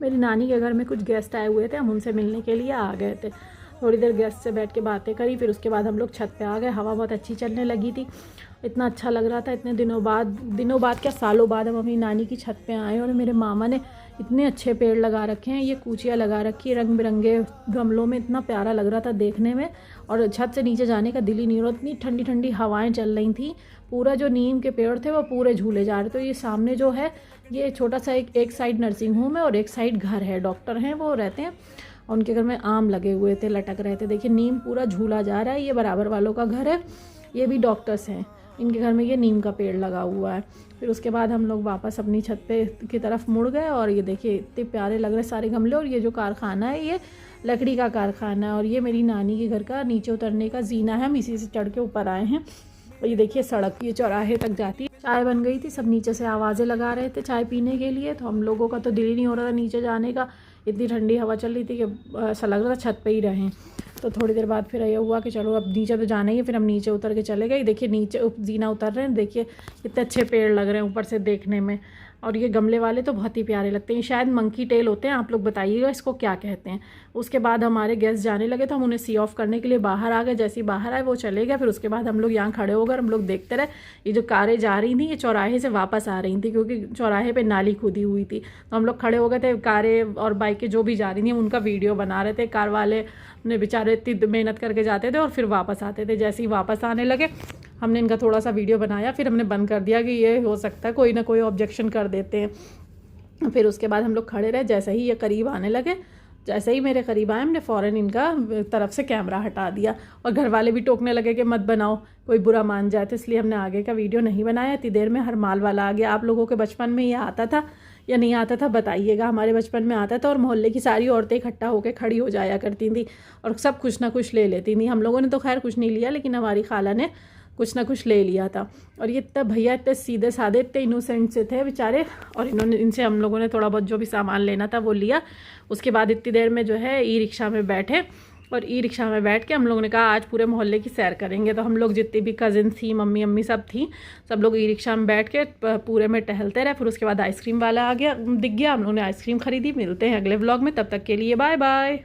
मेरी नानी के घर में कुछ गेस्ट आए हुए थे, हम उनसे मिलने के लिए आ गए थे। थोड़ी देर गेस्ट से बैठ के बातें करी, फिर उसके बाद हम लोग छत पे आ गए। हवा बहुत अच्छी चलने लगी थी, इतना अच्छा लग रहा था। इतने दिनों बाद क्या सालों बाद हम अपनी नानी की छत पे आए। और मेरे मामा ने इतने अच्छे पेड़ लगा रखे हैं, ये कूचियाँ लगा रखी है रंग बिरंगे गमलों में, इतना प्यारा लग रहा था देखने में। और छत से नीचे जाने का दिल ही नहीं हो रहा, इतनी ठंडी ठंडी हवाएं चल रही थी। पूरा जो नीम के पेड़ थे वो पूरे झूले जा रहे। तो ये सामने जो है ये छोटा सा एक साइड नर्सिंग होम है और एक साइड घर है, डॉक्टर हैं वो रहते हैं। और उनके घर में आम लगे हुए थे, लटक रहे थे। देखिए नीम पूरा झूला जा रहा है। ये बराबर वालों का घर है, ये भी डॉक्टर्स हैं, इनके घर में ये नीम का पेड़ लगा हुआ है। फिर उसके बाद हम लोग वापस अपनी छत पे की तरफ मुड़ गए। और ये देखिए इतने प्यारे लग रहे सारे गमले। और ये जो कारखाना है ये लकड़ी का कारखाना है। और ये मेरी नानी के घर का नीचे उतरने का जीना है, हम इसी से चढ़ के ऊपर आए हैं। और ये देखिए सड़क ये चौराहे तक जाती है। चाय बन गई थी, सब नीचे से आवाज़ें लगा रहे थे चाय पीने के लिए। तो हम लोगों का तो दिल ही नहीं हो रहा था नीचे जाने का, इतनी ठंडी हवा चल रही थी कि ऐसा लग रहा था छत पे ही रहें। तो थोड़ी देर बाद फिर ये हुआ कि चलो अब नीचे तो जाना ही है। फिर हम नीचे उतर के चले गए। देखिए नीचे जीना उतर रहे हैं, देखिए कितने अच्छे पेड़ लग रहे हैं ऊपर से देखने में। और ये गमले वाले तो बहुत ही प्यारे लगते हैं, शायद मंकी टेल होते हैं, आप लोग बताइएगा इसको क्या कहते हैं। उसके बाद हमारे गेस्ट जाने लगे तो हम उन्हें सी ऑफ करने के लिए बाहर आ गए। जैसे ही बाहर आए वो चले गए। फिर उसके बाद हम लोग यहाँ खड़े होकर हम लोग देखते रहे। ये जो कारें जा रही थी ये चौराहे से वापस आ रही थी, क्योंकि चौराहे पे नाली खुदी हुई थी। तो हम लोग खड़े हो गए थे, कारें और बाइकें जो भी जा रही थी उनका वीडियो बना रहे थे। कार वाले ने बेचारे इतनी मेहनत करके जाते थे और फिर वापस आते थे। जैसे ही वापस आने लगे हमने इनका थोड़ा सा वीडियो बनाया, फिर हमने बंद कर दिया कि ये हो सकता है कोई ना कोई ऑब्जेक्शन कर देते हैं। फिर उसके बाद हम लोग खड़े रहे। जैसे ही ये करीब आने लगे, जैसे ही मेरे करीब आए, हमने फ़ौरन इनका तरफ से कैमरा हटा दिया। और घर वाले भी टोकने लगे कि मत बनाओ, कोई बुरा मान जाए। तो इसलिए हमने आगे का वीडियो नहीं बनाया। इतनी देर में हर माल वाला आ गया। आप लोगों के बचपन में ये आता था या नहीं आता था बताइएगा। हमारे बचपन में आता था और मोहल्ले की सारी औरतें इकट्ठा होकर खड़ी हो जाया करती थी और सब कुछ ना कुछ ले लेती थी। हम लोगों ने तो खैर कुछ नहीं लिया, लेकिन हमारी खाला ने कुछ ना कुछ ले लिया था। और ये इतना भैया इतने सीधे साधे इतने इनोसेंट से थे बेचारे। और इनसे हम लोगों ने थोड़ा बहुत जो भी सामान लेना था वो लिया। उसके बाद इतनी देर में जो है ई रिक्शा में बैठे और ई रिक्शा में बैठ के हम लोगों ने कहा आज पूरे मोहल्ले की सैर करेंगे। तो हम लोग जितनी भी कजिन थी, मम्मी अम्मी सब थी, सब लोग ई रिक्शा में बैठ के पूरे में टहलते रहे। फिर उसके बाद आइसक्रीम वाला आ गया, दिख गया, हम लोगों ने आइसक्रीम खरीदी। मिलते हैं अगले व्लॉग में, तब तक के लिए बाय बाय।